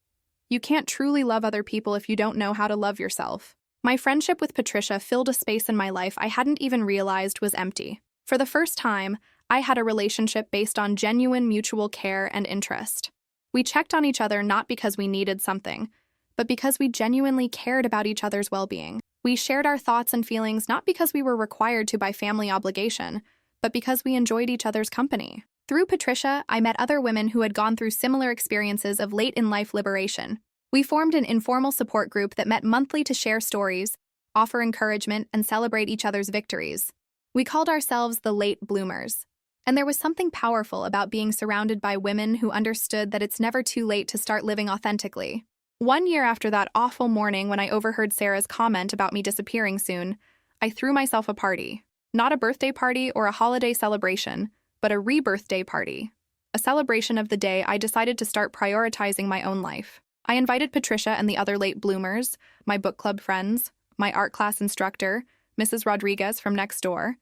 You can't truly love other people if you don't know how to love yourself. My friendship with Patricia filled a space in my life I hadn't even realized was empty. For the first time, I had a relationship based on genuine mutual care and interest. We checked on each other not because we needed something, but because we genuinely cared about each other's well-being. We shared our thoughts and feelings not because we were required to by family obligation, but because we enjoyed each other's company. Through Patricia, I met other women who had gone through similar experiences of late-in-life liberation. We formed an informal support group that met monthly to share stories, offer encouragement, and celebrate each other's victories. We called ourselves the Late Bloomers, and there was something powerful about being surrounded by women who understood that it's never too late to start living authentically. 1 year after that awful morning when I overheard Sarah's comment about me disappearing soon, I threw myself a party. Not a birthday party or a holiday celebration, but a rebirthday party. A celebration of the day I decided to start prioritizing my own life. I invited Patricia and the other late bloomers, my book club friends, my art class instructor, Mrs. Rodriguez from next door,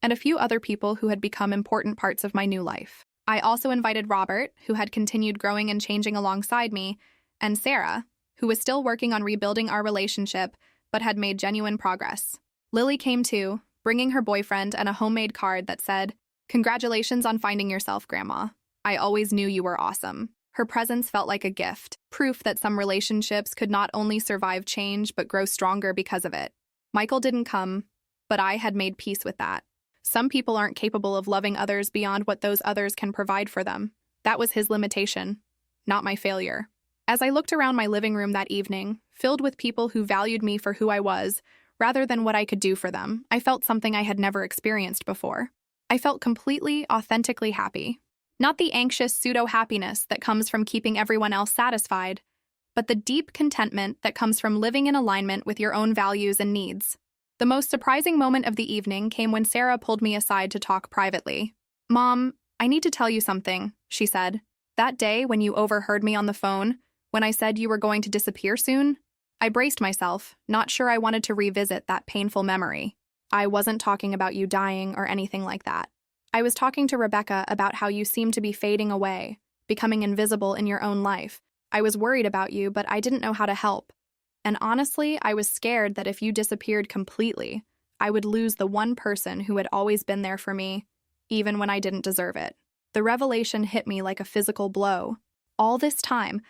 and a few other people who had become important parts of my new life. I also invited Robert, who had continued growing and changing alongside me, and Sarah, who was still working on rebuilding our relationship but had made genuine progress. Lily came too, bringing her boyfriend and a homemade card that said, "Congratulations on finding yourself, Grandma. I always knew you were awesome." Her presence felt like a gift, proof that some relationships could not only survive change but grow stronger because of it. Michael didn't come, but I had made peace with that. Some people aren't capable of loving others beyond what those others can provide for them. That was his limitation, not my failure. As I looked around my living room that evening, filled with people who valued me for who I was, rather than what I could do for them, I felt something I had never experienced before. I felt completely, authentically happy. Not the anxious pseudo-happiness that comes from keeping everyone else satisfied, but the deep contentment that comes from living in alignment with your own values and needs. The most surprising moment of the evening came when Sarah pulled me aside to talk privately. "Mom, I need to tell you something," she said. "That day when you overheard me on the phone, when I said you were going to disappear soon, I braced myself, not sure I wanted to revisit that painful memory. I wasn't talking about you dying or anything like that. I was talking to Rebecca about how you seemed to be fading away, becoming invisible in your own life. I was worried about you, but I didn't know how to help. And honestly, I was scared that if you disappeared completely, I would lose the one person who had always been there for me, even when I didn't deserve it." The revelation hit me like a physical blow. All this time,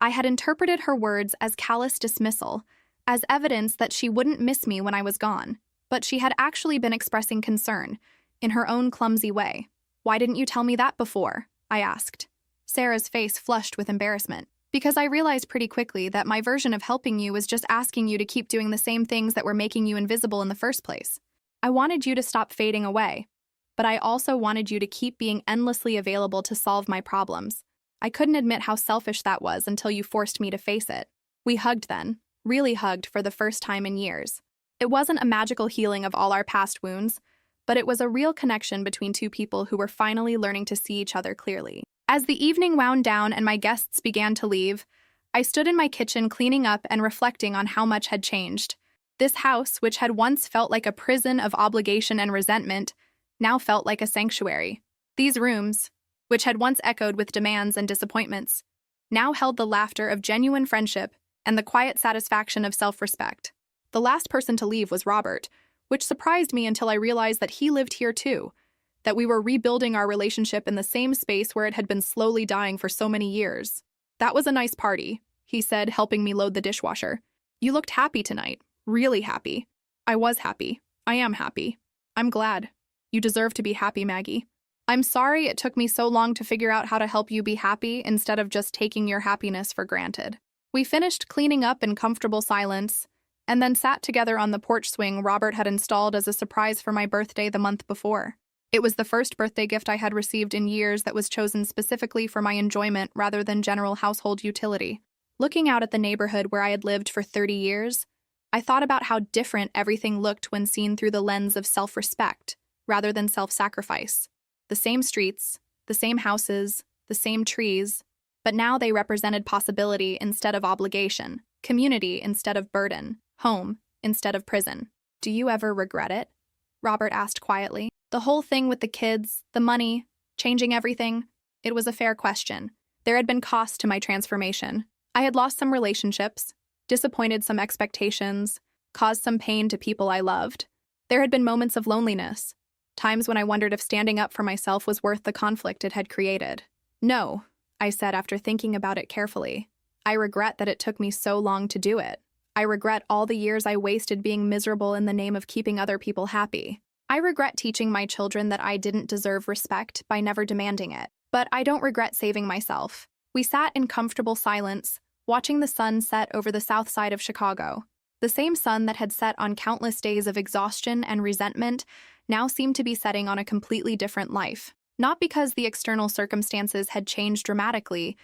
I had interpreted her words as callous dismissal, as evidence that she wouldn't miss me when I was gone. But she had actually been expressing concern, in her own clumsy way. "Why didn't you tell me that before?" I asked. Sarah's face flushed with embarrassment. "Because I realized pretty quickly that my version of helping you was just asking you to keep doing the same things that were making you invisible in the first place. I wanted you to stop fading away, but I also wanted you to keep being endlessly available to solve my problems. I couldn't admit how selfish that was until you forced me to face it." We hugged then, really hugged for the first time in years. It wasn't a magical healing of all our past wounds, but it was a real connection between two people who were finally learning to see each other clearly. As the evening wound down and my guests began to leave, I stood in my kitchen cleaning up and reflecting on how much had changed. This house, which had once felt like a prison of obligation and resentment, now felt like a sanctuary. These rooms, which had once echoed with demands and disappointments, now held the laughter of genuine friendship and the quiet satisfaction of self-respect. The last person to leave was Robert, which surprised me until I realized that he lived here too, that we were rebuilding our relationship in the same space where it had been slowly dying for so many years. "That was a nice party," he said, helping me load the dishwasher. "You looked happy tonight, really happy." I was happy. I am happy. I'm glad. You deserve to be happy, Maggie. I'm sorry it took me so long to figure out how to help you be happy instead of just taking your happiness for granted. We finished cleaning up in comfortable silence, and then sat together on the porch swing Robert had installed as a surprise for my birthday the month before. It was the first birthday gift I had received in years that was chosen specifically for my enjoyment rather than general household utility. Looking out at the neighborhood where I had lived for 30 years, I thought about how different everything looked when seen through the lens of self-respect rather than self-sacrifice. The same streets, the same houses, the same trees, but now they represented possibility instead of obligation, community instead of burden, home instead of prison. "Do you ever regret it?" Robert asked quietly. "The whole thing with the kids, the money, changing everything?" It was a fair question. There had been costs to my transformation. I had lost some relationships, disappointed some expectations, caused some pain to people I loved. There had been moments of loneliness, times when I wondered if standing up for myself was worth the conflict it had created. "No," I said after thinking about it carefully. "I regret that it took me so long to do it. I regret all the years I wasted being miserable in the name of keeping other people happy. I regret teaching my children that I didn't deserve respect by never demanding it. But I don't regret saving myself." We sat in comfortable silence, watching the sun set over the south side of Chicago. The same sun that had set on countless days of exhaustion and resentment now seemed to be setting on a completely different life. Not because the external circumstances had changed dramatically,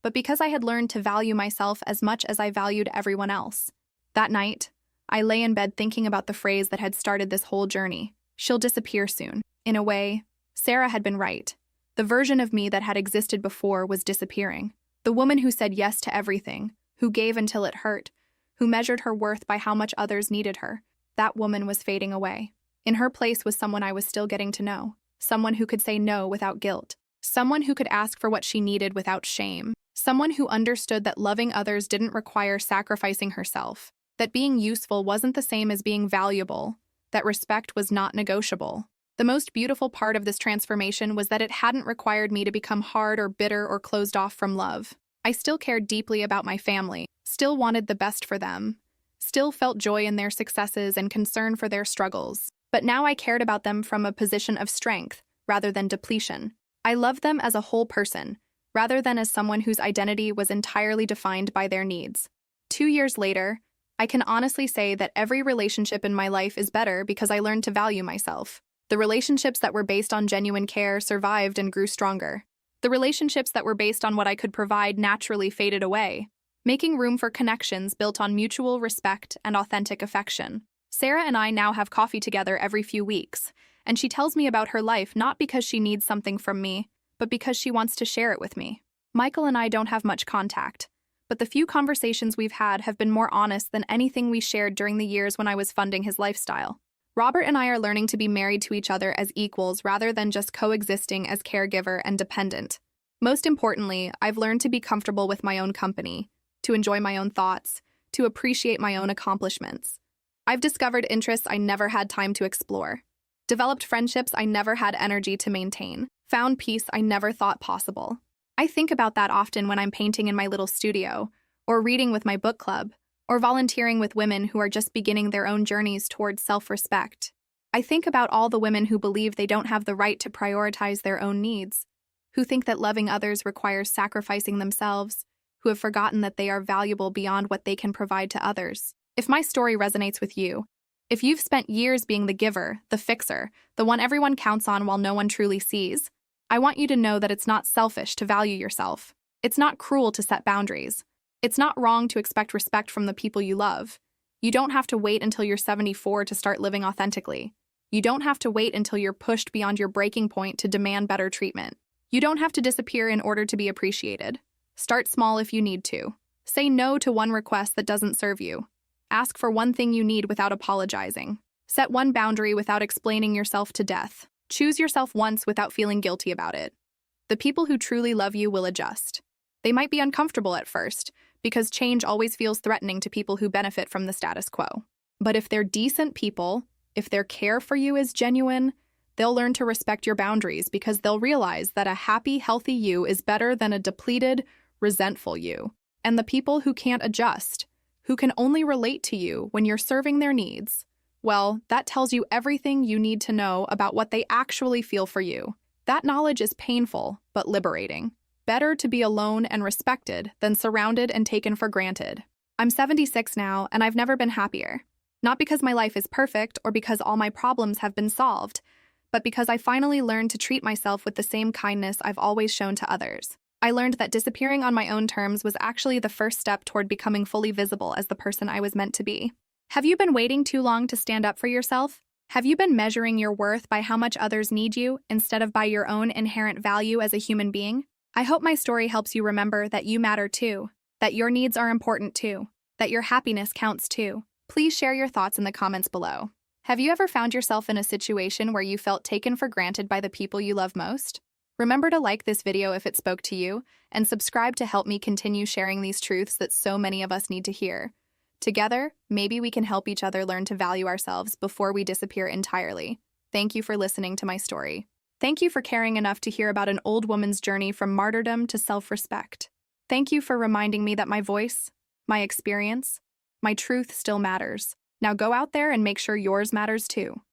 but because I had learned to value myself as much as I valued everyone else. That night, I lay in bed thinking about the phrase that had started this whole journey. "She'll disappear soon." In a way, Sarah had been right. The version of me that had existed before was disappearing. The woman who said yes to everything, who gave until it hurt, who measured her worth by how much others needed her, that woman was fading away. In her place was someone I was still getting to know. Someone who could say no without guilt. Someone who could ask for what she needed without shame. Someone who understood that loving others didn't require sacrificing herself. That being useful wasn't the same as being valuable. That respect was not negotiable. The most beautiful part of this transformation was that it hadn't required me to become hard or bitter or closed off from love. I still cared deeply about my family, still wanted the best for them, still felt joy in their successes and concern for their struggles. But now I cared about them from a position of strength rather than depletion. I loved them as a whole person, rather than as someone whose identity was entirely defined by their needs. 2 years later, I can honestly say that every relationship in my life is better because I learned to value myself. The relationships that were based on genuine care survived and grew stronger. The relationships that were based on what I could provide naturally faded away, making room for connections built on mutual respect and authentic affection. Sarah and I now have coffee together every few weeks, and she tells me about her life not because she needs something from me, but because she wants to share it with me. Michael and I don't have much contact, but the few conversations we've had have been more honest than anything we shared during the years when I was funding his lifestyle. Robert and I are learning to be married to each other as equals rather than just coexisting as caregiver and dependent. Most importantly, I've learned to be comfortable with my own company, to enjoy my own thoughts, to appreciate my own accomplishments. I've discovered interests I never had time to explore, developed friendships I never had energy to maintain, found peace I never thought possible. I think about that often when I'm painting in my little studio, or reading with my book club, or volunteering with women who are just beginning their own journeys towards self-respect. I think about all the women who believe they don't have the right to prioritize their own needs, who think that loving others requires sacrificing themselves, who have forgotten that they are valuable beyond what they can provide to others. If my story resonates with you, if you've spent years being the giver, the fixer, the one everyone counts on while no one truly sees, I want you to know that it's not selfish to value yourself. It's not cruel to set boundaries. It's not wrong to expect respect from the people you love. You don't have to wait until you're 74 to start living authentically. You don't have to wait until you're pushed beyond your breaking point to demand better treatment. You don't have to disappear in order to be appreciated. Start small if you need to. Say no to one request that doesn't serve you. Ask for one thing you need without apologizing. Set one boundary without explaining yourself to death. Choose yourself once without feeling guilty about it. The people who truly love you will adjust. They might be uncomfortable at first, because change always feels threatening to people who benefit from the status quo. But if they're decent people, if their care for you is genuine, they'll learn to respect your boundaries because they'll realize that a happy, healthy you is better than a depleted, resentful you. And the people who can't adjust, who can only relate to you when you're serving their needs, well, that tells you everything you need to know about what they actually feel for you. That knowledge is painful, but liberating. Better to be alone and respected than surrounded and taken for granted. I'm 76 now, and I've never been happier. Not because my life is perfect or because all my problems have been solved, but because I finally learned to treat myself with the same kindness I've always shown to others. I learned that disappearing on my own terms was actually the first step toward becoming fully visible as the person I was meant to be. Have you been waiting too long to stand up for yourself? Have you been measuring your worth by how much others need you instead of by your own inherent value as a human being? I hope my story helps you remember that you matter too, that your needs are important too, that your happiness counts too. Please share your thoughts in the comments below. Have you ever found yourself in a situation where you felt taken for granted by the people you love most? Remember to like this video if it spoke to you, and subscribe to help me continue sharing these truths that so many of us need to hear. Together, maybe we can help each other learn to value ourselves before we disappear entirely. Thank you for listening to my story. Thank you for caring enough to hear about an old woman's journey from martyrdom to self-respect. Thank you for reminding me that my voice, my experience, my truth still matters. Now go out there and make sure yours matters too.